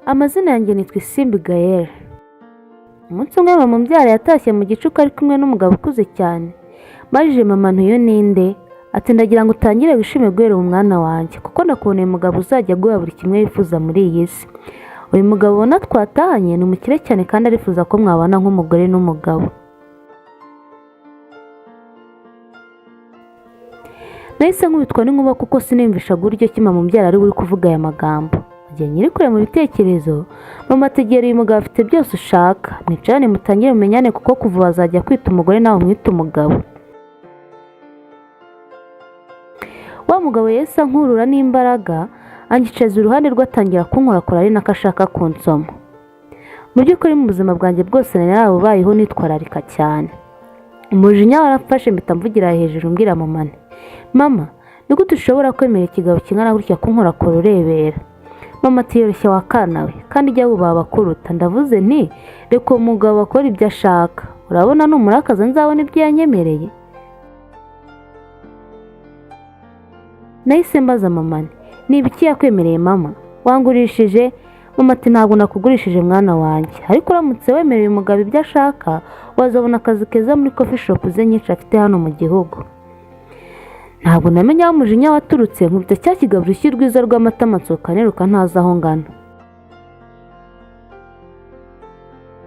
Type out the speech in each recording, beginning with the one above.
Amazina yanjye nitwa Isimbi Gaëlle. Umunsi umwe mama umbyara yatashye mu gicuku ari kumwe n'umugabo ukuze cyane. Majije mama ntuyo ninde? Ati ndagira ngo utangire wishime guhera umwana wanjye kuko nakuboneye umugabo uzajya guha buri kimwe yifuza muri iyi si. Uyu mugabo ubona twatahanye ni umukire cyane kandi arifuza ko mwabana nk'umugore n'umugabo. Nahise nkubitwa n'inkuba kuko siniyumvishaga uburyo ki mama umbyara ari buri kuvuga aya magambo. Igihe nyiri kure mu bitekerezo, mama ategera uyu mugabo afite byose ushaka. Mwicarane mutangire mumenyane kuko kuva bazajya kwita umugore nawe umwita umugabo. Wa mugabo yesa nkurura n'imbaraga, anyicaza uruhande rwe atangira kunkorakora ari nako ashaka kunsoma. Mu by'ukuri mu buzima bwanjye bwose nari narabubayeho nitwararika cyane. Umujinya warafashe mpita mvugira hejuru mbwira mama nti, mama, ni gute ushobora kwemera ikigabo kingana gutya kunkorakora urebera? Mama ati yoroshye wa kana we, kandi ijya bubaha abakuruta. Ndavuze nti reka uwo mugabo akora ibyo ashaka, urabona numurakaza nzabona ibyo yanyemereye. Nahise mbaza mama nti, ni ibiki yakwemereye mama? Wangurishije? Mama ati ntabwo nakugurishije mwana wanjye, ariko uramutse wemereye umugabo ibyo ashaka wazabona akazi keza muri coffee shop ze nyinshi afite hano mu gihugu. Ntabwo namenya aho umujinya waturutse, nkubita cya kigabo rushyi rwiza rw'amata amatsoka niruka ntazi aho ngana.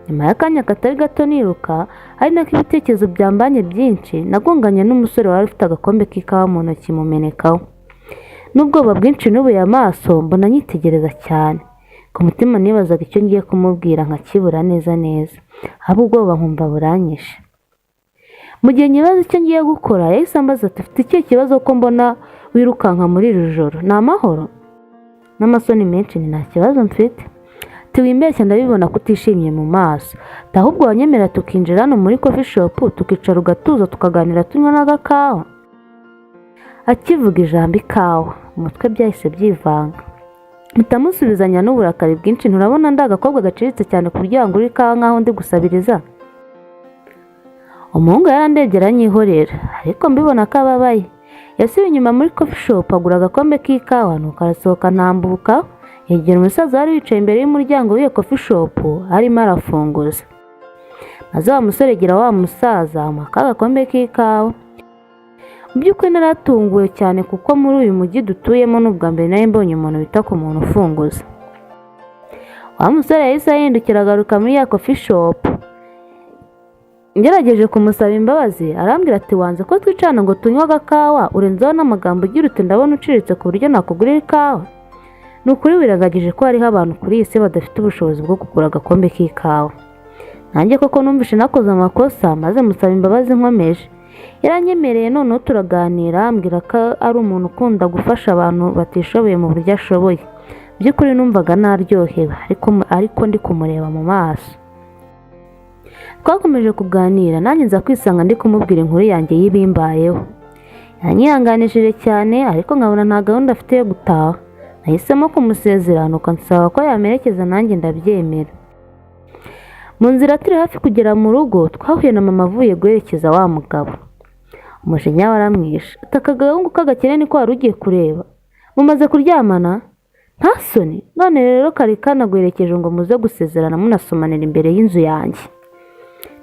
Nyuma y'akanya katari gato niruka, ari nako ibitekerezo byambanye byinshi, nagonganye n'umusore wari ufite agakombe k'ikawa mu ntoki mumenekaho. N'ubwoba bwinshi nubuye amaso mbona nyitegereza cyane. Ku mutima nibazaga icyo ngiye kumubwira nkakibura neza neza, ahubwo ubwoba nkumva buranyishe. Mu gihe nyibaza icyo ngiye gukora, yahise ambaza ati ufite ikihe kibazo ko mbona wirukanka muri iri joro? Ni amahoro? N'amasoni menshi ni nta kibazo mfite. Tiwimbeshya ndabibona ko utishimye mu maso. Ahubwo wanyemera tukinjira hano muri coffee shop tukicara ugatuza tukaganira tunywa n'agakawa. Akivuga ijambo ikawa, umutwe byahise byivanga. Mutamusubizanya n'uburakari bwinshi, nturabona ndagakobwa gaciritse cyane ku buryo yangura ikawa nkaho ndi gusabiriza? Umuhungu yarandebye aranyihorera, ariko mbibona ko ababaye. Yasubiye inyuma muri coffee shop agura agakombe k'ikawa nuko arasohoka ntambuka, yegera umusaza wari wicaye imbere y'umuryango w'iyo coffee shop arimo arafunguza. Maze wa musore gira wa musaza amuha agakombe k'ikawa. Mu by'ukuri naratunguwe cyane kuko muri uyu mujyi dutuyemo n'ubwa mbere nari mbonye umuntu wita ku muntu ufunguza. Wa musore yahise ahindukira agaruka muri ya coffee shop. Ngerageje kumusaba imbabazi arambwira ati wanze ko twicana ngo tunywe agakawa, urenzaho n'amagambo ugira uti ndabona uciritse ku buryo nakugurira ikawa? Ni ukuri wiragagije ko hariho abantu kuri iyi si badafite ubushobozi bwo kugura agakombe k'ikawa. Nanjye koko numvise nakoze amakosa maze musaba imbabazi nkomeje. Yaranyemereye noneho turaganira, ambwira ko ari umuntu ukunda gufasha abantu batishoboye mu buryo ashoboye. By'ukuri numvaga naryohewe ariko ndi kumureba mu maso. Twakomeje kuganira, nanjye nza kwisanga ndi kumubwira inkuru yanjye y'ibimbayeho. Yanyihanganishije cyane ariko nkabona nta gahunda afite yo gutaha. Nahisemo kumusezera nuko nsaba ko yamerekeza nanjye ndabyemera. Mu nzira turi hafi kugera mu rugo twahuye na mama avuye guherekeza wa mugabo. Umujinya waramwishe, ati aka gahungu k'agakene niko wari ugiye kureba? Mumaze kuryamana? Nta soni? None rero kari kanaguherekeje ngo muze gusezerana munasomanira imbere y'inzu yanjye.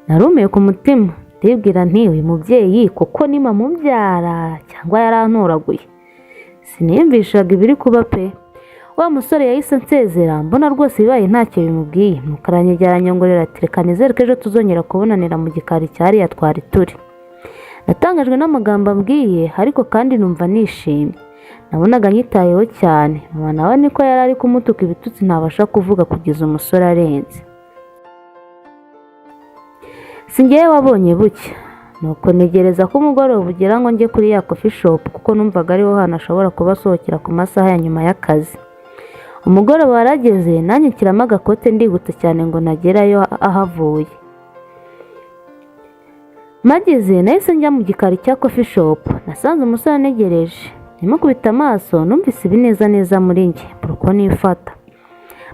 Narumiye ku mutima, ndibwira nti uyu mubyeyi kuko ni mama umbyara cyangwa yarantoraguye. Siniyumvishaga ibiri kuba pe. Wa musore yahise nsezera, mbona rwose bibaye ntacyo bimubwiye, nuko aranyegera aranyongorera ati reka nizere ko ejo tuzongera kubonanira mu gikari cyariya twari turi. Natangajwe n'amagambo ambwiye ariko kandi numva nishimye. Nabonaga nyitayeho cyane, mama nawe niko yari ari kumutuka ibitutsi ntabasha kuvuga kugeza umusore arenze. Singewe wabonye bucya, nuko negereza ko umugoroba ugera ngo njye kuri ya coffee shop kuko numvaga ariho hantu ashobora kuba asohokera ku masaha ya nyuma y'akazi. Umugoroba warageze, nanjye nshyiramo agakote ndihuta cyane ngo nagerayo ahavuye. Mageze nahise njya mu gikari cya coffee shop, nasanze umusore anegereje. Nimukubita amaso numvise ibineza neza muri njye, uko nifata.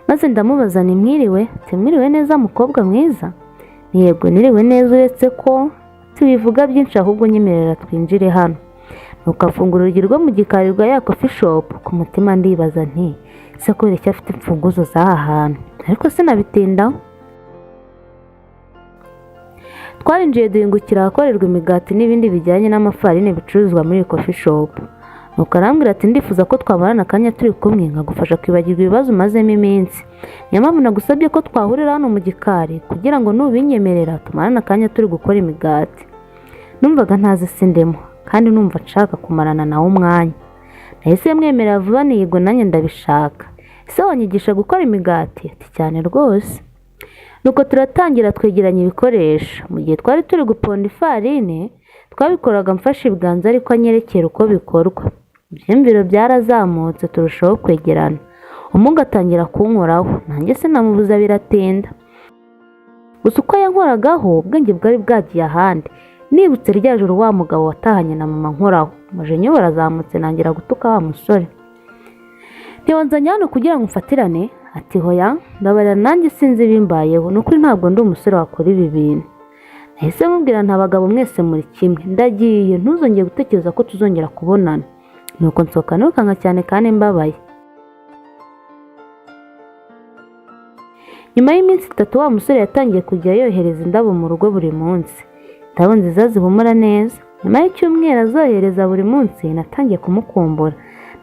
Maze ndamubaza ni mwiriwe? Mwiriwe neza mukobwa mwiza? Yego niriwe neza uretse ko tubivuga byinshi ahubwo nyemerera twinjire hano. Nuko afungura urugi rwo mu gikari rwa ya coffee shop. Ku mutima ndibaza nti ese kubera icyo afite imfunguzo z'aha hantu, ariko sinabitindaho. Twarinjiye duhingukira ahakorerwa imigati n'ibindi bijyanye n'amafarini bicuruzwa muri iyi coffee shop. Nuko arambwira ati ndifuza ko twamarana akanya turi kumwe nkagufasha kwibagirwa ibibazo umazemo iminsi. Niyo mpamvu nagusabye ko twahurira hano mu gikari kugira ngo nubinyemerera tumarane akanya turi gukora imigati. Numvaga ntazi sindemo kandi numva nshaka kumarana nawe umwanya. Nahise mwemerera vuba niyego nanjye ndabishaka. Ese wanyigisha gukora imigati? Ati cyane rwose. Nuko turatangira twegeranya ibikoresho. Mu gihe twari turi guponda ifarine twabikoraga mfashe ibiganza ariko anyerekera uko bikorwa. Ibyiyumviro byarazamutse turushaho kwegerana. Umungu atangira kunkoraho, nanjye sinamubuza biratinda. Gusa uko yankoragaho ubwenge bwari bwagiye ahandi. Nibutse rya joro wa mugabo watahanye na mama nkoraho, umujinya warazamutse nangira gutuka wa musore. Ntiwanzanye hano kugira ngo mfatirane? Ati hoya, ndabarira nanjye sinzi bimbayeho, nukuri ntabwo ndi umusore wakora ibi bintu. Nahise mubwira nta bagabo mwese muri kimwe, ndagiye ntuzongeye gutekereza ko tuzongera kubonana. Nuko nsohoka nirukanga cyane kandi mbabaye. Nyuma y'iminsi 3 wa musore yatangiye kujya yohereza indabo mu rugo buri munsi. Indabo nziza zihumura neza. Nyuma y'icyumweru azohereza buri munsi natangiye kumukumbura.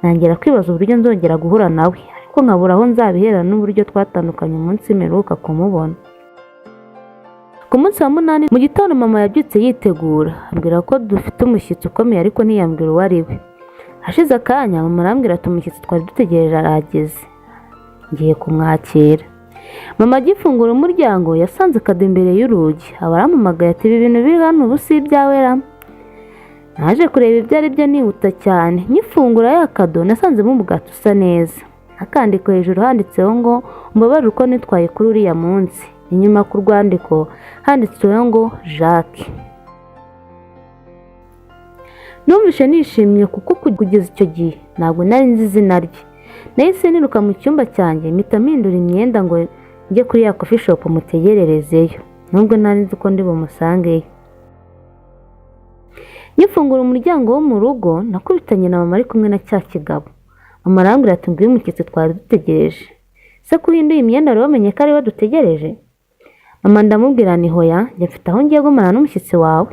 Nangira kwibaza uburyo nzongera guhura nawe, ariko nkabura aho nzabihera n'uburyo twatandukanye umunsi mperuka kumubona. Ku munsi wa 8 mu gitondo mama yabyutse yitegura, ambwira ko dufite umushyitsi ukomeye ariko ntiyambwira uwo ari we. Hashize akanya mama arambwira ati umushyitsi twari dutegereje arageze. Ngiye kumwakira. Mama agifungura umuryango yasanze kado imbere y'urugi, abarampamagaye ati ibi bintu biri hano ubu si ibyawe ra? Naje kureba ibyo ari byo nihuta cyane. Nyifungura ya kado nasanzemo umugati usa neza. Akandiko hejuru handitseho ngo umbabarire uko nitwaye kuri uriya munsi. Inyuma ku rwandiko handitseho ngo Jacques. Numvise nishimye kuko kugeza icyo gihe ntabwo nari nzi izina rye. Nahise niruka mu cyumba cyanjye mpita mpindura imyenda ngo njye kuri ya coffee shop mutegererezeyo, nubwo nari nzi ko ndi bumusangeyo. Nyifungura umuryango wo mu rugo nakubitanye na mama ari kumwe na cya kigabo. Mama arambwira ati nguyu umushyitsi twari dutegereje. Se kuhinduye imyenda rero wamenye ko ari we dutegereje? Mama ndamubwira ni hoya, njye mfite aho ngiye gumana n'umushyitsi wawe.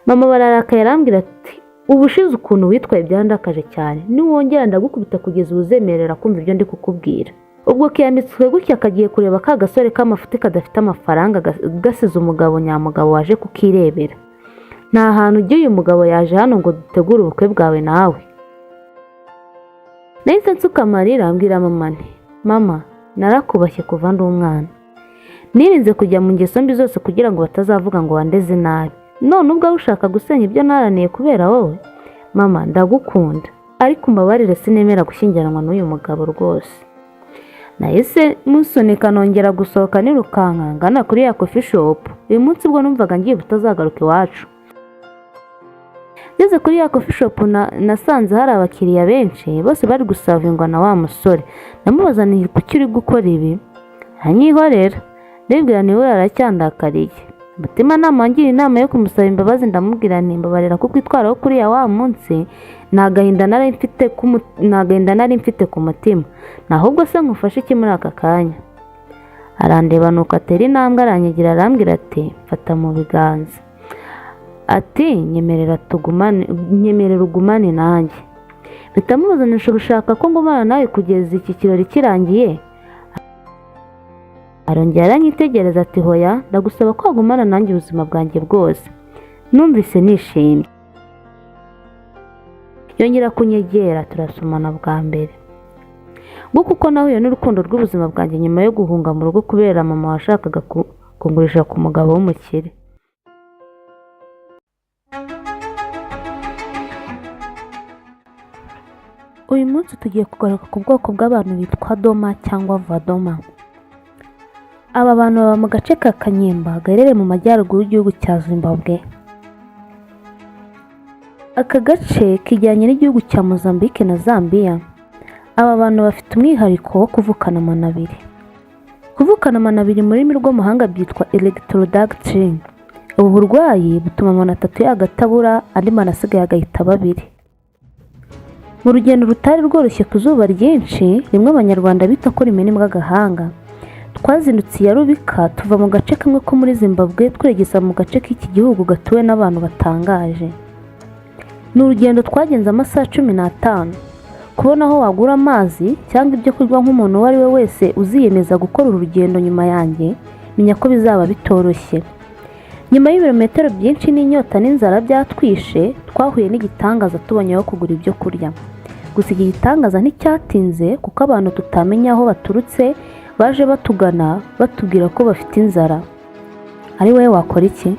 Mama bararakaye arambwira ati ubushize ukuntu witwaye byandakaje cyane, niwongera ndagukubita kugeza uzemerera kumva ibyo ndi kukubwira. Ubwo kiyambitswe gutya akagiye kureba ka gasore k'amafuti kadafite amafaranga gasize umugabo nyamugabo waje kukirebera. Nta hantu ugiye uyu mugabo yaje hano ngo dutegure ubukwe bwawe nawe. Nahise nsuka amarira ambwira mama nti mama narakubashye kuva ndi umwana. Nirinze kujya mu ngeso mbi zose kugira ngo batazavuga ngo wandeze nabi. None ubwo ushaka gusenya ibyo naraniye kubera wowe? Mama ndagukunda ariko mbabarire sinemera gushyingiranwa n'uyu mugabo rwose. Nahise musunika nongera gusohoka nirukanka ngana kuri ya coffee shop. Uyu munsi ubwo numvaga ngiye butazagaruka iwacu. Ngeze kuri ya coffee shop nasanze hari abakiriya benshi bose bari gusavingwa na wa musore. Namubaza ni kuki uri gukora ibi? Anyihorera. Ndibwira ni we aracyandakariye. Mutima namangira inama yo kumusaba imbabazi ndamubwira nti mbabarira kuko itwaraho kuri ya wa munsi nagahinda nari mfite ku mutima. Nahubwo se nkufashe iki muri aka kanya? Arandeba nuko atera intambwe aranyigira arambwira ati mfata mu biganza. Ati nyemerera ugumane nanjye. Bitamubaza nshobora ko ngumana nawe kugeza iki kirori kirangiye. Arongera aranyitegereza ati hoya ndagusaba ko wagumana nanjye ubuzima bwanjye bwose. Numvise nishimye. Yongera kunyegera turasomana bwa mbere. Nguko uko nahuye n'urukundo rw'ubuzima bwanjye nyuma yo guhunga mu rugo kubera mama washakaga kungurisha ku mugabo w'umukire. Uyu munsi tugiye kugaruka ku bwoko bw'abantu bitwa Doma cyangwa Vadoma. Aba bantu baba mu gace ka Kanyemba gaherereye mu majyaruguru y'igihugu cya Zimbabwe. Aka gace kijyanye n'igihugu cya Mozambique na Zambia. Aba bantu bafite umwihariko wo kuvukana amano abiri. Kuvukana amano abiri mu rurimi rw'amahanga byitwa electrodactyly. Ubu burwayi butuma amano atatu yagatabura andi mano asigaye agahita babiri. Mu rugendo rutari rworoshye ku zuba ryinshi, rimwe Abanyarwanda bita ko rimenebwa agahanga. Twazindutse iya Rubika tuva mu gace kamwe ko muri Zimbabwe twerekeza mu gace k'iki gihugu gatuwe n'abantu batangaje. Ni urugendo twagenze amasaha 15. Kubona aho wagura amazi cyangwa ibyo kurya nk'umuntu uwo ari we wese uziyemeza gukora uru rugendo nyuma yanjye, menya ko bizaba bitoroshye. Nyuma y'ibirometero byinshi n'inyota n'inzara byatwishe, twahuye n'igitangaza tubonye aho kugura ibyo kurya. Gusa iki gitangaza nticyatinze kuko abantu tutamenya aho baturutse baje batugana batubwira ko bafite inzara. Ari wowe wakora iki?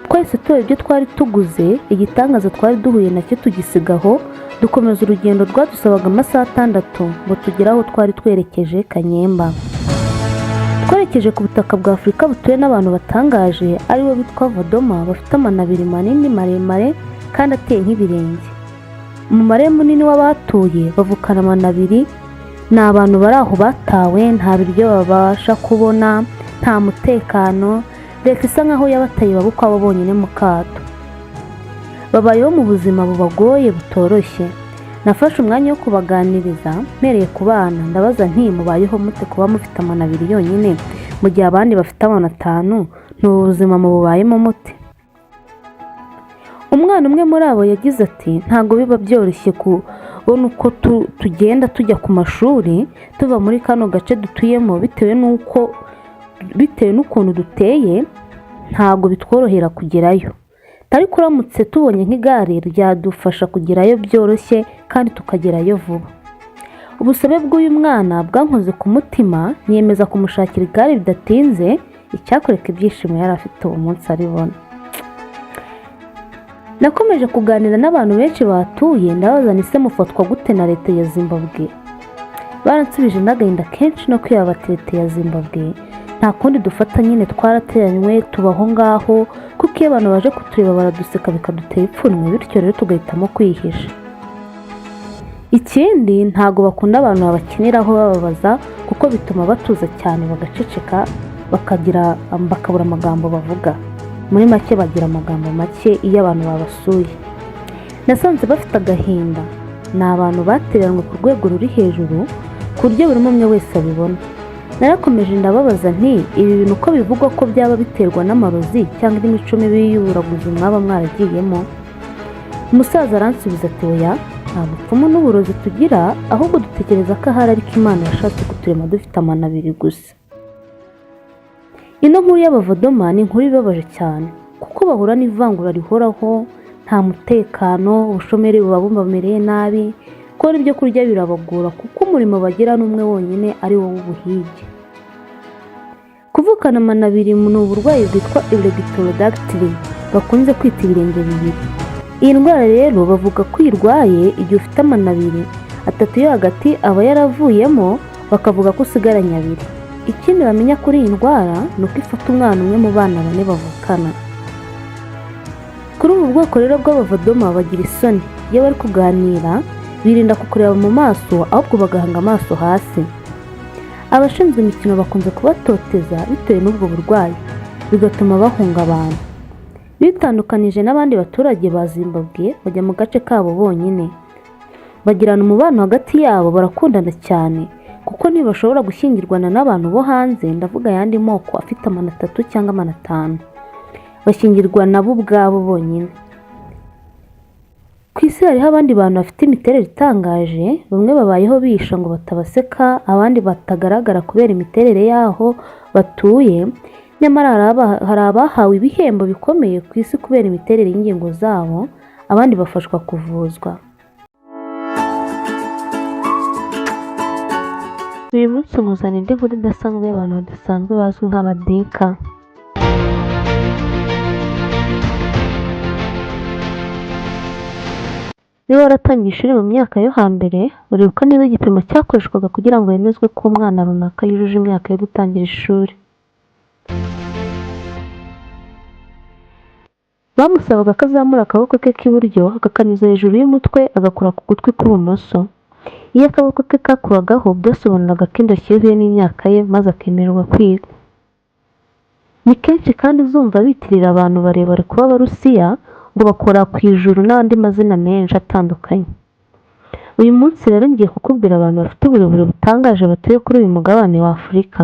Twese tuba ibyo twari tuguze, igitangaza twari duhuye nacyo tugisigaho, dukomeza urugendo rwadusabaga amasaha 6 ngo tugere aho twari twerekeje Kanyemba. Twerekeje ku butaka bwa Afurika butuwe n'abantu batangaje aribo bitwa Vodoma, bafite amano abiri manini maremare kandi ateye nk'ibirenge. Umubare munini w'abatuye bavukana amano abiri. Ni abantu bari aho batawe, nta biryo babasha kubona, nta mutekano, leta isa nkaho yabataye babukwa abo bonyine mu kato. Babayeho mu buzima bubagoye butoroshye. Nafashe umwanya wo kubaganiriza mpereye ku bana, ndabaza nti mubayeho mute kuba mufite amano abiri yonyine mu gihe abandi bafite amano 5? Ni ubuzima mububayemo mute? Umwana umwe muri abo yagize ati ntago biba byoroshye kubona uko tugenda tujya ku mashuri tuva muri kano gace dutuyemo bitewe n'ukuntu duteye, ntago bitworohera kugerayo. Ariko uramutse tubonye nk'igare ryadufasha kugerayo byoroshye kandi tukagerayo vuba. Ubusabe bw'uyu mwana bwankoze ku mutima, niyemeza kumushakira igare bidatinze, icyakoreka ibyishimo yari afite uwo munsi aribona. Nakomeje kuganira n'abantu benshi batuye, ndabaza nise mufatwa gute na leta ya Zimbabwe. Baransubije n'agahinda kenshi no kwiyabata leta ya Zimbabwe. Nta kundi dufata nyine, twarateranywe tubaho ngaho kuko iyo abantu baje kutureba baraduseka bikadutera ipfunwe, bityo rero tugahitamo kwihisha. Ikindi ntago bakunda abantu babakiniraho bababaza kuko bituma batuza cyane bagaceceka bakabura amagambo bavuga. Muri make bagira amagambo make iyo abantu babasuye. Nasanze bafite agahinda. Ni abantu bateranywe ku rwego ruri hejuru ku buryo buri umwe wese abibona. Narakomeje ndababaza nti ibi bintu uko bivugwa ko byaba biterwa n'amarozi cyangwa indi mico mibi y'uburaguzi mwaba mwaragiyemo? Umusaza aransubiza ati oya, nta bupfumu n'uburozi tugira, ahubwo dutekereza ko ahari ariko Imana yashatse kuturema dufite amano 2 gusa. Ino nkuru y'Abavodoma ni inkuru ibabaje cyane kuko bahura n'ivangura rihoraho, nta mutekano, ubushomeri buba bubamereye nabi, kubona ibyo kurya birabagora kuko umurimo bagira n'umwe wonyine ari wo w'ubuhigi. Kuvukana amano 2 ni uburwayi bwitwa Ectrodactyly bakunze kwita ibirenge bibiri. Iyi ndwara rero bavuga ko uyirwaye igihe ufite amano 2, 3 yo hagati aba yaravuyemo, bakavuga ko usigaranye 2. Ikindi bamenya kuri iyi ndwara ni uko ifata umwana umwe mu bana 4 bavukana. Kuri ubu bwoko rero bw'Abavodoma bagira isoni. Iyo bari kuganira birinda kukureba mu maso, ahubwo bagahanga amaso hasi. Abashinzwe imikino bakunze kubatoteza bitewe n'ubwo burwayi, bigatuma bahunga abantu. Bitandukanije n'abandi baturage ba Zimbabwe, bajya mu gace kabo bonyine. Bagirana umubano hagati yabo, barakundana cyane kuko ntibashobora gushyingirwana n'abantu bo hanze, ndavuga ayandi moko afite amano 3 cyangwa amano 5. Bashyingirwa nabo ubwabo bonyine. Ku isi hariho abandi bantu bafite imiterere itangaje, bamwe babayeho bihisha ngo batabaseka, abandi batagaragara kubera imiterere yaho batuye. Nyamara hari abahawe ibihembo bikomeye ku isi kubera imiterere y'ingingo zabo, abandi bafashwa kuvuzwa. Uyu munsi muzana indi nkuru idasanzwe y'abantu badasanzwe bazwi nk'abadinka. Niba waratangiye ishuri mu myaka yo hambere, uribuka neza igipimo cyakoreshwaga kugira ngo hemezwe ko umwana runaka yujuje imyaka yo gutangira ishuri. Bamusabaga ko azamura akaboko ke k'iburyo akakanyuza hejuru y'umutwe agakora ku gutwi kw'ibumoso. Iyo akaboko ke kakuragaho byasobanuraga ko indoshyi yuzuye n'imyaka ye maze akemererwa kwiga. Ni kenshi kandi uzumva bitirira abantu barebare kuba Abarusiya ngo bakora ku ijuru n'andi mazina menshi atandukanye. Uyu munsi rero ngiye kukubwira abantu bafite uburebure butangaje batuye kuri uyu mugabane wa Afurika.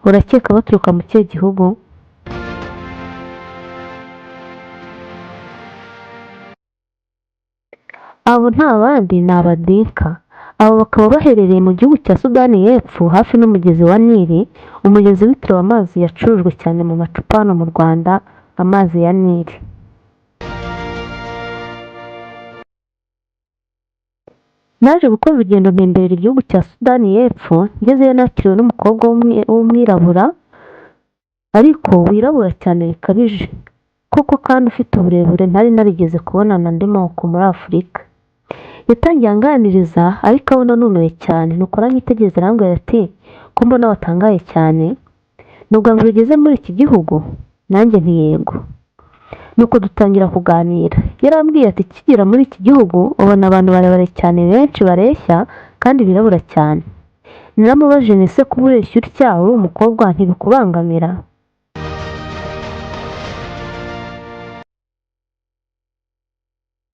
Urakeka baturuka mu kihe gihugu? Abo nta bandi ni Abadinka. Abo bakaba baherereye mu gihugu cya Sudani y'Epfo hafi n'umugezi wa Nili, umugezi witiriwe amazi yacurujwe cyane mu macupa hano mu Rwanda, amazi ya Nili. Naje gukora urugendo ntemberera igihugu cya Sudani y'Epfo, ngezeyo nakiriwe n'umukobwa w'umwirabura, ariko wirabura cyane bikabije, koko kandi ufite uburebure ntari narigeze kubonana andi moko muri Afurika. Yatangiye anganiriza ariko abona nunuye cyane, nuko aranyitegereza arambwira ati ko mbona watangaye cyane, ni ubwa mbere ugeze muri iki gihugu? Nanjye nti yego. Nuko dutangira kuganira, yarambwiye ati kigera muri iki gihugu ubona abantu barebare cyane benshi bareshya kandi birabura cyane. Naramubajije nti ese kuba ureshya utya uri umukobwa ntibikubangamira?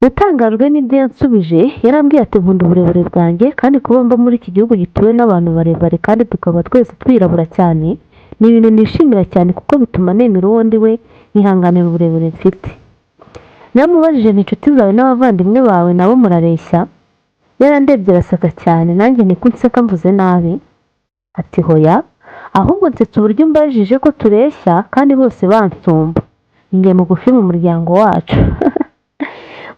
Natangajwe n'ibyo yansubije, yarambwiye ati nkunda uburebure bwanjye kandi kuba mba muri iki gihugu gituwe n'abantu barebare kandi tukaba twese twirabura cyane ni ibintu nishimira cyane kuko bituma nemera uwo ndi we nkihanganira uburebure mfite. Naramubajije nti inshuti zawe n'abavandimwe bawe nabo murareshya? Yarandebye araseka cyane, nanjye niko nseka mvuze nabi? Ati hoya, ahubwo nsetsa uburyo mbajije ko tureshya kandi bose bansumba, njye mugufi mu muryango wacu.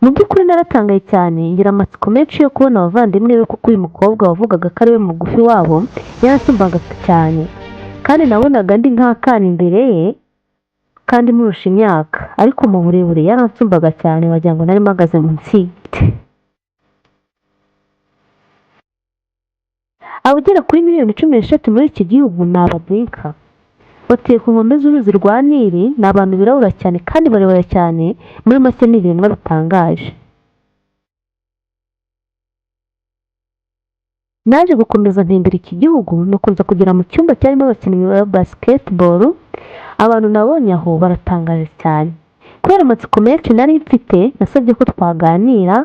Mu by'ukuri naratangaye cyane, ngira amatsiko menshi yo kubona abavandimwe be kuko uyu mukobwa wavugaga ko ari we mugufi wabo yaransumbaga cyane, kandi nabonaga ndi nk'akana imbere ye kandi murusha imyaka, ariko mu burebure yaransumbaga cyane wagira ngo nari mpagaze munsi y'igiti. Abagera kuri miliyoni 13 muri iki gihugu ni Abadinka. Batuye ku nkombe z'uruzi rwa Nili, ni abantu birabura cyane kandi barebare cyane, muri make ni ibiremwa bitangaje. Naje gukomeza ntembera iki gihugu, nuko nza kugera mu cyumba cyarimo abakinnyi ba basketball. Abantu nabonye aho baratangaje cyane. Kubera amatsiko menshi nari mfite, nasabye ko twaganira,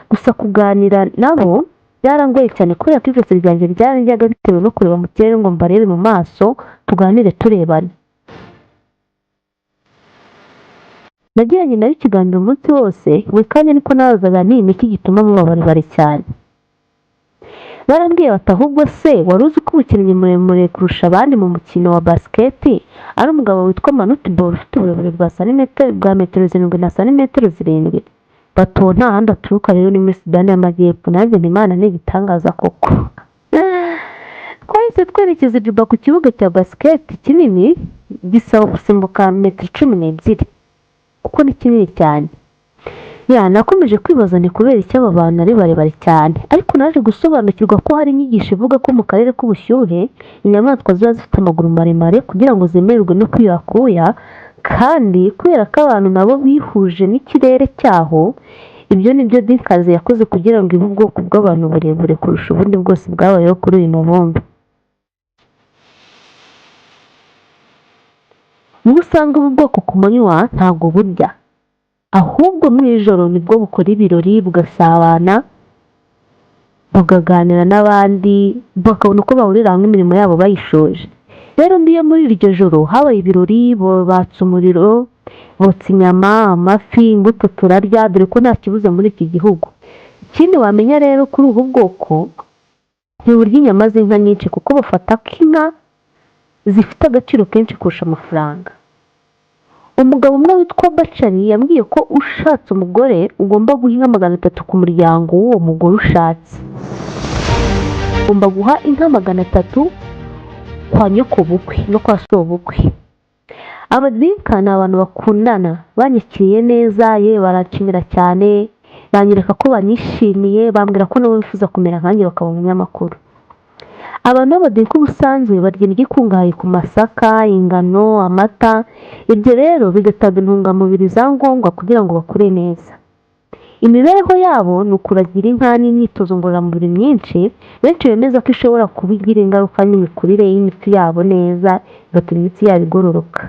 gusa kuganira nabo byarangoye cyane kubera ko ijosi ryanjye ryaranjyaga bitewe no kureba mu kirere ngo mbarebe mu maso tuganire turebana. Nagiranye nabo ikiganiro umunsi wose, buri kanya niko nabazaga nti ni iki gituma muba barebare cyane? Barambwiye bati ahubwo se wari uzi ko umukinnyi muremure kurusha abandi mu mukino wa basket ari umugabo witwa Manute Ball ufite uburebure bwa metero 7 na santimetero 7? Bato nta handi aturuka rero ni muri Sudani y'Amajyepfo. Nanjye nti Imana ni igitangaza koko. Twahise twerekeza Juba ku kibuga cya basket kinini gisaba gusimbuka metero 12 kuko ni kinini cyane. Nakomeje kwibaza ni kubera iki aba bantu ari barebare cyane, ariko naje gusobanukirwa ko hari inyigisho ivuga ko mu karere k'ubushyuhe inyamaswa ziba zifite amaguru maremare kugira ngo zemererwe no kwiyakuya, kandi kubera ko abantu nabo bihuje n'ikirere cyaho, ibyo nibyo Dinkazi yakoze kugira ngo ibe ubwoko bw'abantu burebure kurusha ubundi bwose bwabayeho kuri uyu mubumbe. Niba usanga ubu bwoko ku manywa ntabwo burya, ahubwo mu ijoro nibwo bukora ibirori bugasabana, bakaganira n'abandi, bakabona uko bahurira hamwe imirimo yabo bayishoje. Rero ndiyo muri iryo joro habaye ibirori, batsa umuriro, botsa inyama, amafi, imbuto turarya, dore ko nta kibuze muri iki gihugu. Ikindi wamenya rero kuri ubu bwoko, ntiburya inyama z'inka nyinshi kuko bafata ko inka zifite agaciro kenshi kurusha amafaranga. Umugabo umwe witwa Bacari yambwiye ko ushatse umugore ugomba guha inka 300 ku muryango w'uwo mugore ushatse. Ugomba guha inka 300 kwa nyoko bukwe no kwa so bukwe. Abadinka ni abantu bakundana, banyakiriye neza, ye baracimira cyane, banyereka ko banyishimiye, bambwira ko nabo bifuza kumera nkanjye bakaba umunyamakuru. Abantu b'Abadinka ubusanzwe barya indyo ikungahaye ku masaka, ingano, amata, ibyo rero bigatanga intungamubiri za ngombwa kugira ngo bakure neza. Imibereho yabo ni ukuragira inka n'imyitozo ngororamubiri myinshi, benshi bemeza ko ishobora kubigira ingaruka n'imikurire y'imitsi yabo neza, igatuma imitsi yabo igororoka.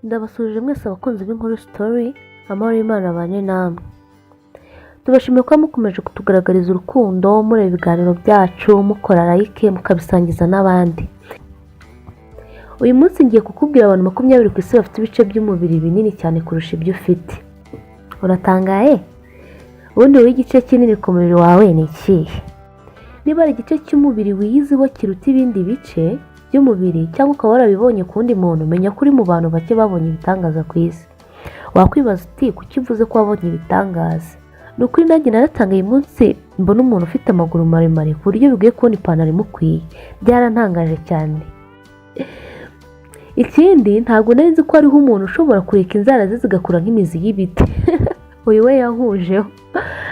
Ndabasuje mwese abakunzi b'inkuru story, amahoro y'Imana abane namwe. Tubashimiye ko mukomeje kutugaragariza urukundo, mureba ibiganiro byacu, mukora like, mukabisangiza n'abandi. Uyu munsi ngiye kukubwira abantu 20 ku isi bafite ibice by'umubiri binini cyane kurusha ibyo ufite. Uratangaye? Ubundi wowe igice kinini ku mubiri wawe ni ikihe? Niba ari igice cy'umubiri wiyiziho kiruta ibindi bice by'umubiri cyangwa ukaba warabibonye ku wundi muntu, menya ko uri mu bantu bake babonye ibitangaza ku isi. Wakwibaza uti kuki uvuze ko wabonye ibitangaza? Ni ukuri nanjye naratangaye uyu munsi mbona umuntu ufite amaguru maremare ku buryo bigoye kubona ipantaro imukwiye. Byarantangaje cyane. Ikindi ntabwo nari nzi ko hariho umuntu ushobora kureka inzara ze zigakura nk'imizi y'ibiti. Uyu we yankujeho.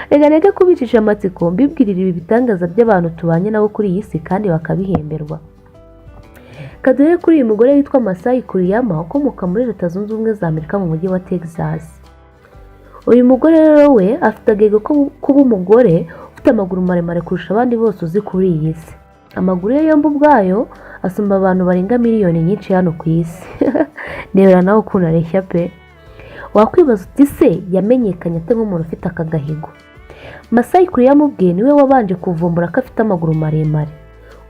Reka kubicisha amatsiko mbibwirira ibi bitangaza by'abantu tubanye nabo kuri iyi si kandi bakabihemberwa. Kadore kuri uyu mugore witwa Masai Kuriyama ukomoka muri Leta Zunze Ubumwe za Amerika mu mujyi wa Texas. Uyu mugore rero we afite agego ko kuba umugore ufite amaguru maremare kurusha abandi bose uzi kuri iyi si. Amaguru ye yombi ubwayo asumba abantu barenga miliyoni nyinshi hano ku isi. Nebera nawe ukuntu areshya pe. Wakwibaza uti se yamenyekanye ate nk'umuntu ufite aka gahigo? Masai Kuriyama ubwe niwe wabanje kuvumbura ko afite amaguru maremare.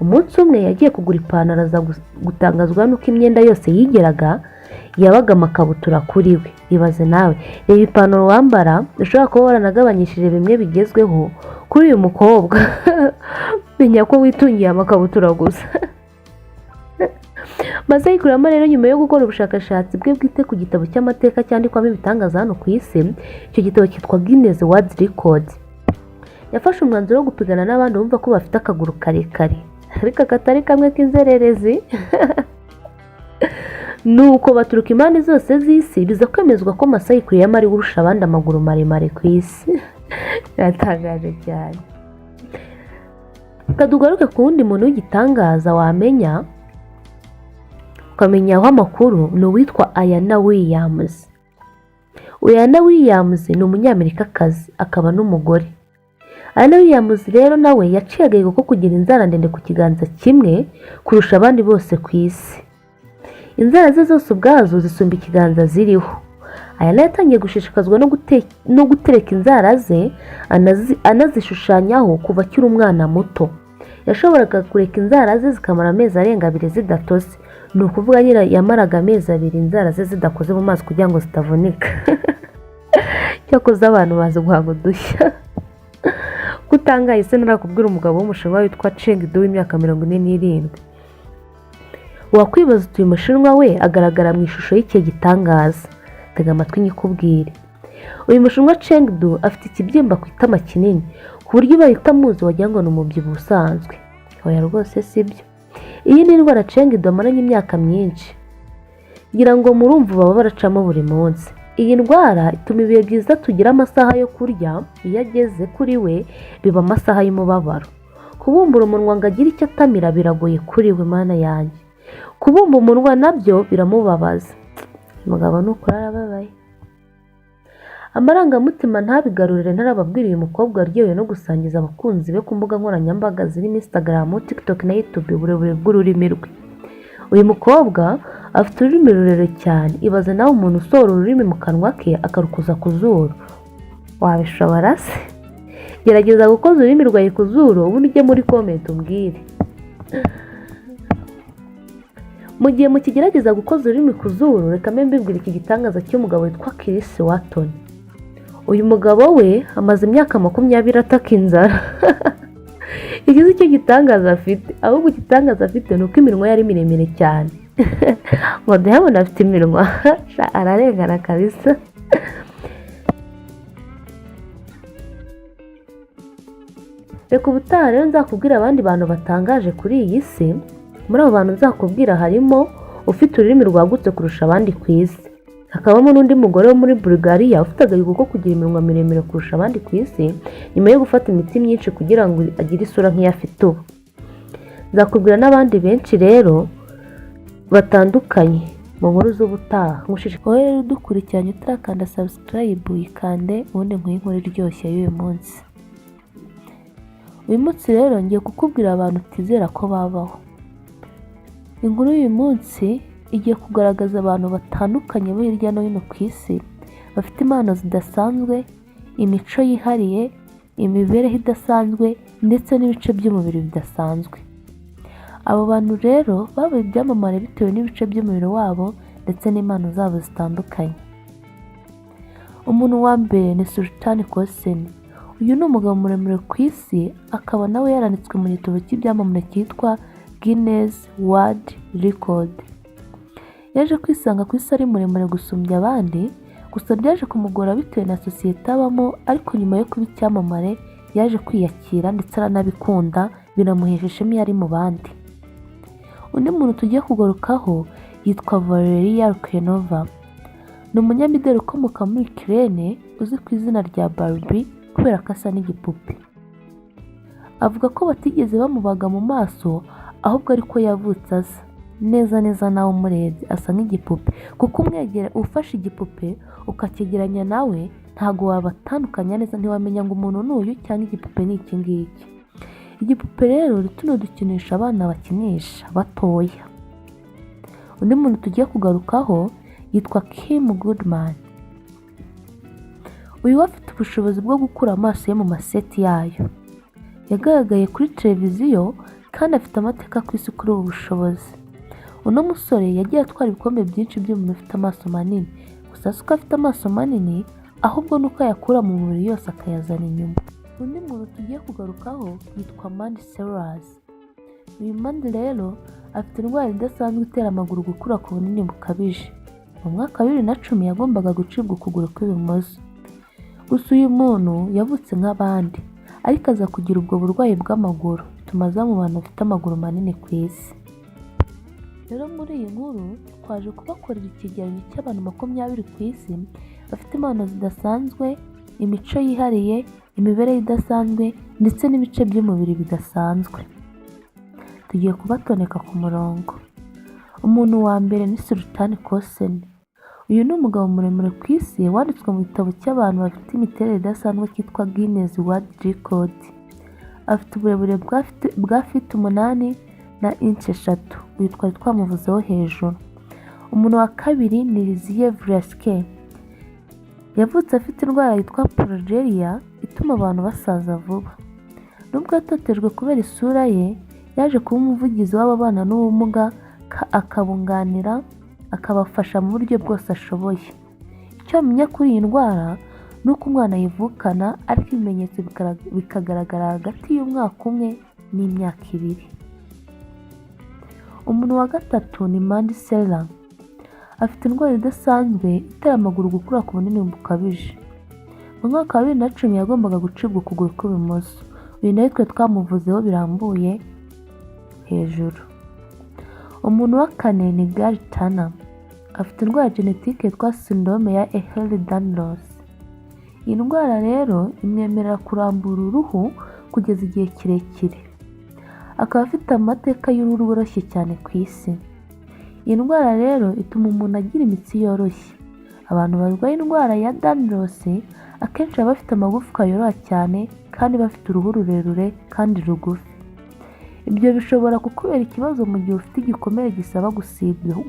Umunsi umwe yagiye kugura ipantaro aza gutangazwa nuko imyenda yose yigeraga yabaga amakabutura kuri we. Ibaze nawe, reba ipantaro wambara ushobora kuba waranagabanyishije bimwe bigezweho kuri uyu mukobwa. Menya ko witungiye amakabutura gusa. Masai Kuriyama rero nyuma yo gukora ubushakashatsi bwe bwite ku gitabo cy'amateka cyandikwamo ibitangaza hano ku isi, icyo gitabo cyitwa Guinness World Records, yafashe umwanzuro wo gupigana n'abandi bumva ko bafite akaguru karekare ariko katari kamwe k'inzererezi. Nuko baturuka impande zose z'isi biza kwemezwa ko Masai Kuriyama ari urusha abandi amaguru maremare ku isi. Yatangaje cyane. Kadugaruke ku wundi muntu w'igitangaza wamenya ukamenya aho amakuru ni uwitwa Ayana Williams. Ayana Williams ni umunyamerikakazi akaba n'umugore. Ayana Williams rero nawe yaciye agahego ko kugira inzara ndende ku kiganza kimwe kurusha abandi bose ku isi. Inzara ze zose ubwazo zisumba ikiganza ziriho. Ayana yatangiye gushishikazwa no gutereka inzara ze anazishushanyaho kuva akiri umwana muto. Yashoboraga kureka inzara ze zikamara amezi arenga 2 zidatose. Ni ukuvuga nyira yamaraga amezi 2 inzara ze zidakoze mu maso kugira ngo zitavunika. Cyakoze abantu bazi guhanga udushya. Gutangaye se narakubwira umugabo w'umushinwa witwa Cheng Du w'imyaka 47. Wakwibaza uyu mushinwa we agaragara mu ishusho y'iki gitangaza. Tega amatwi nyikubwire. Uyu mushinwa Cheng Du afite ikibyimba ku itama kinini ku buryo bahita muzi wagira ngo ni umubyibuho usanzwe. Oya rwose sibyo. Iyi ni indwara Cheng Du amaranye imyaka myinshi. Ngira ngo murumva baba baracamo buri munsi. Iyi ndwara ituma ibihe byiza tugira amasaha yo kurya, iyo ageze kuri we biba amasaha y'umubabaro. Kubumbura umunwa ngo agire icyo atamira biragoye kuri we, mana yanjye. Kubumba umunwa nabyo biramubabaza. Umugabo nuko arababaye. Amarangamutima ntabigarurire ntarababwira uyu mukobwa aryoye no gusangiza abakunzi be ku mbuga nkoranyambaga zirimo Instagram, TikTok na YouTube uburebure bw'ururimi rwe. Uyu mukobwa afite ururimi rurerure cyane. Ibaze nawe umuntu usohora ururimi mu kanwa ke akarukuza ku zuru. Wabishobora se? Gerageza gukoza ururimi rwawe ku zuru ubundi ujye muri comment umbwire. Mu gihe mukigerageza gukoza ururimi ku zuru, reka mbibwira iki gitangaza cy'umugabo witwa Chris Wharton. Uyu mugabo we amaze imyaka 20 ataka inzara. Igize icyo gitangaza afite, ahubwo igitangaza afite nuko iminwa yari miremire cyane. Ngo ndabona afite iminwa ararengana kabisa. Reka ubutaha rero nzakubwira abandi bantu batangaje kuri iyi si. Muri abo bantu nzakubwira harimo ufite ururimi rwagutse kurusha abandi ku isi. Hakabamo n'undi mugore wo muri Bulgaria ufite agahigo ko kugira iminwa miremire kurusha abandi ku isi nyuma yo gufata imiti myinshi kugira ngo agire isura nk'iyafite ubu. Nzakubwira n'abandi benshi rero batandukanye mu nkuru z'ubutaha. Nkushishikaye rero dukurikiranye utarakanda subscribe uyikande ubundi nk'inkuru iryoshye y'uyu munsi. Uyu munsi rero ngiye kukubwira abantu utizera ko babaho. Inkuru y'uyu munsi igiye kugaragaza abantu batandukanye bo hirya no hino ku isi bafite impano zidasanzwe, imico yihariye, imibereho idasanzwe ndetse n'ibice by'umubiri bidasanzwe. Abo bantu rero babaye ibyamamare bitewe n'ibice by'umubiri wabo ndetse n'impano zabo zitandukanye. Umuntu wa mbere ni Sultan Kosen. Uyu ni umugabo muremure ku isi, akaba nawe yaranditswe mu gitabo cy'ibyamamare cyitwa Guinness World Record. Yaje kwisanga ku isi ari muremure gusumbya abandi, gusa byaje kumugora bitewe na sosiyete abamo, ariko nyuma yo kuba icyamamare yaje kwiyakira ndetse aranabikunda, binamuhesha ishema iyo ari mu bandi. Undi muntu tugiye kugarukaho yitwa Valeria Lukyanova. Ni umunyamideli ukomoka muri Ukraine uzwi ku izina rya Barbie kubera ko asa n'igipupe. Avuga ko batigeze bamubaga mu maso, ahubwo ariko yavutse asa neza nawe umurebye asa nk'igipupe, kuko umwegera ufashe igipupe ukakegeranya nawe ntago wabatandukanya neza, ntiwamenya ngo umuntu ni uyu cyangwa igipupe ni iki ngiki. Igipupe rero ni tuno dukinisha abana bakinisha batoya. Undi muntu tugiye kugarukaho yitwa Kim Goodman. Uyu afite ubushobozi bwo gukura amaso ye mu maseti yayo. Yagaragaye kuri televiziyo kandi afite amateka ku isi kuri ubu bushobozi. Uno musore yagiye atwara ibikombe byinshi by'umuntu ufite amaso manini, gusa si uko afite amaso manini, ahubwo nuko ayakura mu mubiri yose akayazana inyuma. Undi muntu tugiye kugarukaho yitwa Mandy Sellers. Uyu Mandy rero afite indwara idasanzwe itera amaguru gukura ku bunini bukabije. Mu mwaka wa 2010 yagombaga gucibwa ukuguru kw'ibumoso. Gusa uyu muntu yavutse nk'abandi, ariko aza kugira ubwo burwayi bw'amaguru bituma aza mu bantu bafite amaguru manini ku isi. Rero muri iyi nkuru twaje kubakorera ikigereranyo cy'abantu 20 ku isi bafite impano zidasanzwe, imico yihariye, imibereho idasanzwe ndetse n'ibice by'umubiri bidasanzwe. Tugiye kubatoneka ku murongo. Umuntu wa mbere ni Sultan Kosen. Uyu ni umugabo muremure ku isi wanditswe mu gitabo cy'abantu bafite imiterere idasanzwe cyitwa Guinness World Record. Afite uburebure bwa feet 8 na inch 3. Uyu twari twamuvuzeho hejuru. Umuntu wa kabiri ni Lizzie Vlaske. Yavutse afite indwara yitwa progeria ituma abantu basaza vuba. Nubwo yatotejwe kubera isura ye, yaje kuba umuvugizi w'ababana n'ubumuga, akabunganira, akabafasha mu buryo bwose ashoboye. Icyo menya kuri iyi ndwara ni uko umwana yivukana, ariko ibimenyetso bikagaragara hagati y'umwaka umwe n'imyaka 2. Umuntu wa gatatu ni Mandy Sellers. Afite indwara idasanzwe itera amaguru gukura ku bunini bukabije. Mu mwaka wa 2010 yagombaga gucibwa ukuguru kw'ibumoso. Uyu nawe twe twamuvuzeho birambuye hejuru. Umuntu wa kane ni Gary Turner. Afite indwara genetike yitwa syndrome ya Ehlers-Danlos. Iyi ndwara rero imwemerera kurambura uruhu kugeza igihe kirekire. Akaba afite amateka y'uruhu rworoshye cyane ku isi. Iyi ndwara rero ituma umuntu agira imitsi yoroshye. Abantu barwaye indwara ya Danlos akenshi baba bafite amagufwa yoroha cyane kandi bafite uruhu rurerure kandi rugufi. Ibyo bishobora kukubera ikibazo mu gihe ufite igikomere gisaba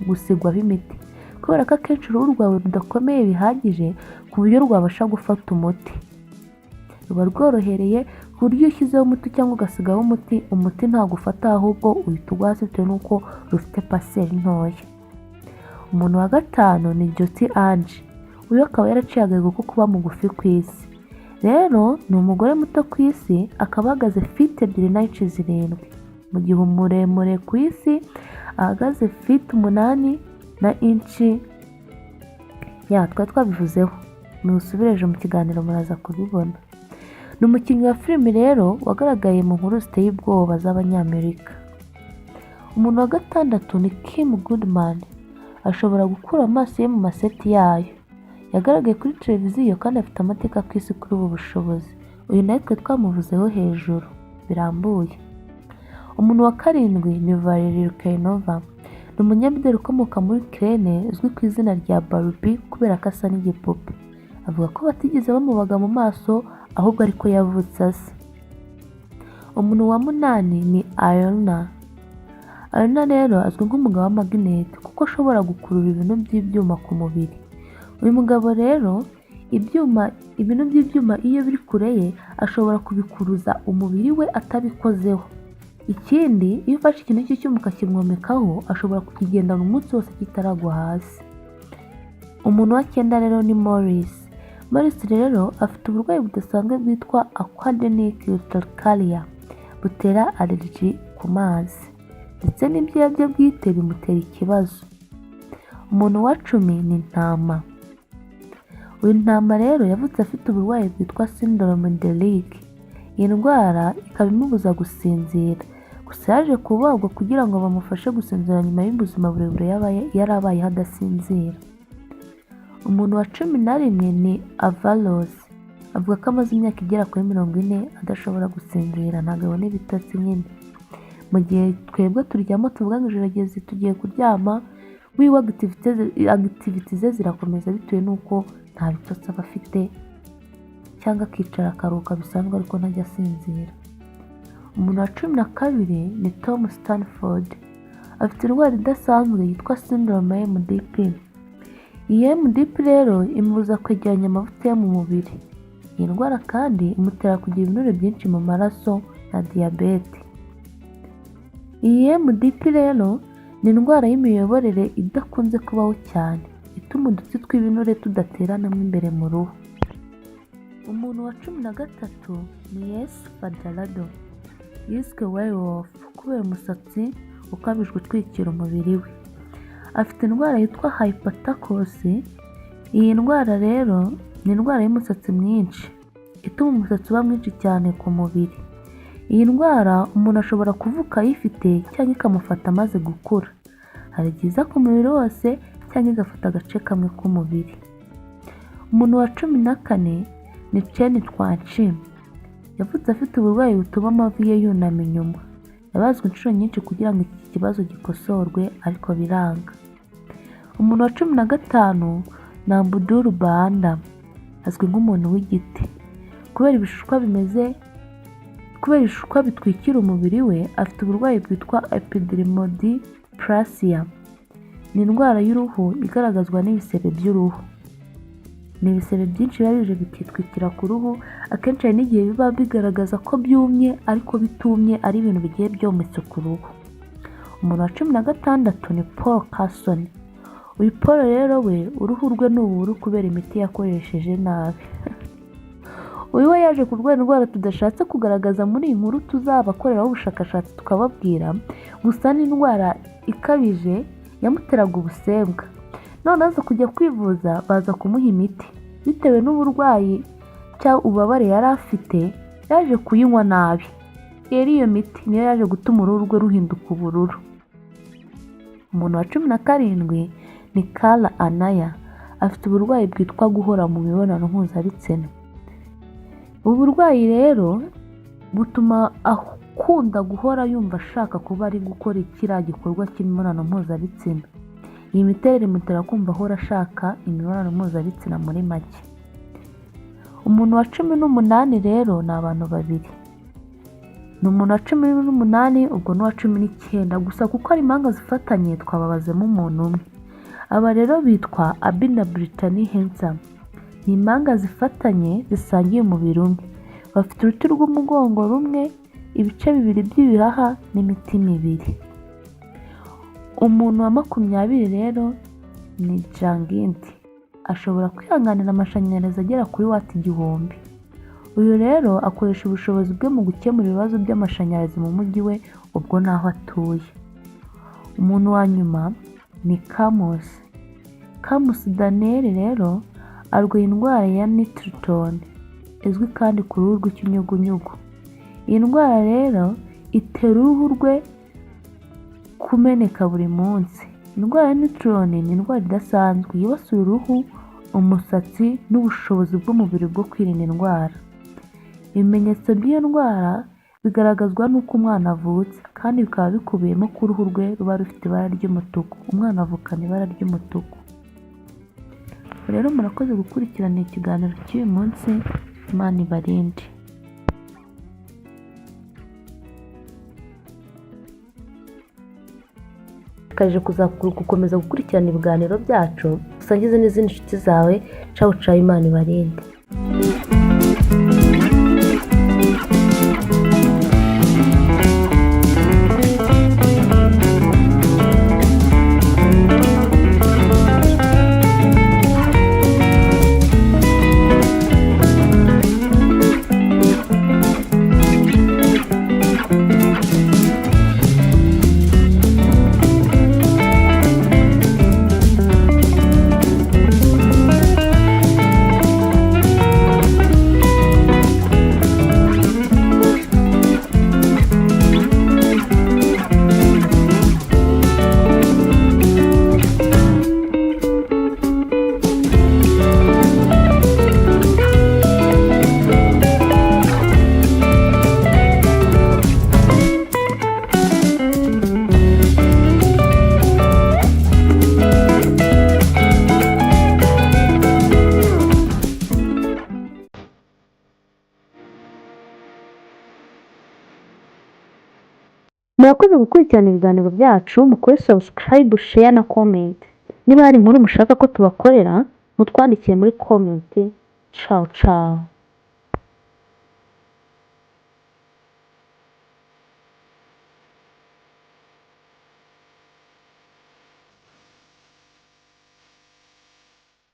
gusigwaho imiti, kubera ko akenshi uruhu rwawe rudakomeye bihagije ku buryo rwabasha gufata umuti. Ruba rworohereye ku buryo ushyizeho umuti cyangwa ugasigaho umuti ntabwo ufata, ahubwo uhita ugwa hasi bitewe n'uko rufite paseri ntoya. Umuntu wa gatanu ni Jyoti Ange. Uyu akaba yaraciye agahigo ko kuba mugufi ku isi. Rero ni umugore muto ku isi, akaba ahagaze feet 2 na inch 7, mu gihe umuremure ku isi ahagaze feet 8 na inch. Twari twabivuzeho, nusubireje mu kiganiro muraza kubibona. Ni umukinnyi wa filime rero wagaragaye mu nkuru ziteye ubwoba z'Abanyamerika. Umuntu wa gatandatu ni Kim Goodman. Ashobora gukura amaso ye mu maseti yayo. Yagaragaye kuri televiziyo kandi afite amateka ku isi kuri ubu bushobozi. Uyu nawe twe twamuvuzeho hejuru birambuye. Umuntu wa karindwi ni Valeria Lukyanova. Ni umunyamideli ukomoka muri Ukraine uzwi ku izina rya Barbie kubera ko asa n'igipupe. Avuga ko batigeze bamubaga mu maso, ahubwo ariko yavutse asa. Umuntu wa 8 ni Iona. Arena rero azwi nk'umugabo w'amagneti kuko ashobora gukurura ibintu by'ibyuma ku mubiri. Uyu mugabo rero ibintu by'ibyuma iyo biri kure ye ashobora kubikuruza umubiri we atabikozeho. Ikindi iyo ufashe ikintu cy'icyuma ukakimwomekaho ashobora kukigendana umunsi wose kitaragwa hasi. Umuntu wa 9 rero ni Morris. Morris rero afite uburwayi budasanzwe bwitwa aquagenic urticaria butera allergy ku mazi ndetse n'ibyuya bye bwite bimutera ikibazo. Umuntu wa 10 ni Ntama. Uyu Ntama rero yavutse afite uburwayi bwitwa syndrome de Leak. Iyi ndwara ikaba imubuza gusinzira, gusa yaje kubagwa kugira ngo bamufashe gusinzira nyuma y'ubuzima burebure yarabayeho adasinzira. Umuntu wa 11 ni Avalos. Avuga ko amaze imyaka igera kuri 40 adashobora gusinzira, ntabwo abona ibitotsi nyine. Mu gihe twebwe turyama tuvuga ngo ijoro rigeze tugiye kuryama, wiwe activity ze zirakomeza bitewe n'uko nta bitotsi aba afite, cyangwa akicara akaruhuka bisanzwe ariko ntajya asinzira. Umuntu wa 12 ni Tom Stanford. Afite indwara idasanzwe yitwa syndrome ya MDP. Iyi MDP rero imubuza kwegeranya amavuta yo mu mubiri. Iyi ndwara kandi imutera kugira ibinure byinshi mu maraso na diyabete. Iyi MDP rero ni indwara y'imiyoborere idakunze kubaho cyane, ituma udutsi tw'ibinure tudateranamo imbere mu ruhu. Umuntu wa 13 ni Yes Fadalado. Yiswe werewolf kubera umusatsi ukabije utwikira umubiri we. Afite indwara yitwa hypothalamus. Iyi ndwara rero ni indwara y'umusatsi mwinshi ituma umusatsi uba mwinshi cyane ku mubiri. Iyi ndwara umuntu ashobora kuvuka ayifite cyangwa ikamufata amaze gukura. Hari igiza ku mubiri wose cyangwa igafata agace kamwe k'umubiri. Umuntu wa 14 ni Chen Twanchi. Yavutse afite uburwayi butuma amavi ye yunama inyuma. Yabazwe inshuro nyinshi kugira ngo iki kibazo gikosorwe ariko biranga. Umuntu wa 15 ni Abdul Banda. Azwi nk'umuntu w'igiti. Kubera ibishukwa bitwikira umubiri we, afite uburwayi bwitwa epidermodysplasia. Ni indwara y'uruhu igaragazwa n'ibisebe by'uruhu. Ni ibisebe byinshi biba bije bikitwikira ku ruhu, akenshi hari n'igihe biba bigaragaza ko byumye ariko bitumye ari ibintu bigiye byometse ku ruhu. Umuntu wa 16 ni Paul Carson. Uyu Paul rero we uruhu rwe ni ubururu kubera imiti yakoresheje nabi. Uyu we yaje kurwara indwara tudashatse kugaragaza muri iyi nkuru tuzabakoreraho ubushakashatsi tukababwira, gusa ni indwara ikabije yamuteraga ubusembwa. None aza kujya kwivuza baza kumuha imiti bitewe n'uburwayi cyangwa ububabare yari afite, yaje kuyinywa nabi. Rero iyo miti niyo yaje gutuma uruhu rwe ruhinduka ubururu. Umuntu wa 17 ni Kala Anaya. Afite uburwayi bwitwa guhora mu mibonano mpuzabitsina. Ubu burwayi rero butuma akunda guhora yumva ashaka kuba ari gukora ikiriya gikorwa cy'imibonano mpuzabitsina. Iyi miterere imutera kumva ahora ashaka imibonano mpuzabitsina muri make. Umuntu wa 18 rero ni abantu babiri. Ni umuntu wa 18 ubwo n'uwa 19, gusa kuko ari impanga zifatanye twababazemo umuntu umwe. Aba rero bitwa Abby na Brittany Henson. Ni impanga zifatanye zisangiye umubiri umwe. Bafite uruti rw'umugongo rumwe, ibice bibiri by'ibihaha n'imitima ibiri. Umuntu wa 20 rero ni Janginti. Ashobora kwihanganira amashanyarazi agera kuri wati 1000. Uyu rero akoresha ubushobozi bwe mu gukemura ibibazo by'amashanyarazi mu mujyi we ubwo naho atuye. Umuntu wa nyuma ni Camus. Camus Daniel rero arwaye indwara ya Nitriton, izwi kandi ku ruhu rw'ikinyugunyugu. Iyi ndwara rero itera uruhu rwe kumeneka buri munsi. Indwara ya Nitriton ni indwara idasanzwe yibasira uruhu, umusatsi n'ubushobozi bw'umubiri bwo kwirinda indwara. Ibimenyetso by'iyo ndwara bigaragazwa n'uko umwana avutse, kandi bikaba bikubiyemo ko uruhu rwe ruba rufite ibara ry'umutuku. Umwana avukana ibara ry'umutuku. Rero murakoze gukurikirana ikiganiro cy'uyu munsi. Imana ibarinde. kaje gukomeza gukurikirana ibiganiro byacu, usangize n'izindi nshuti zawe. Cawu cawu, Imana ibarinde. Murakoze gukurikirana ibiganiro byacu, mukore subscribe, share na comment. Niba hari inkuru mushaka ko tubakorera, mutwandikire muri comment. Ciao ciao.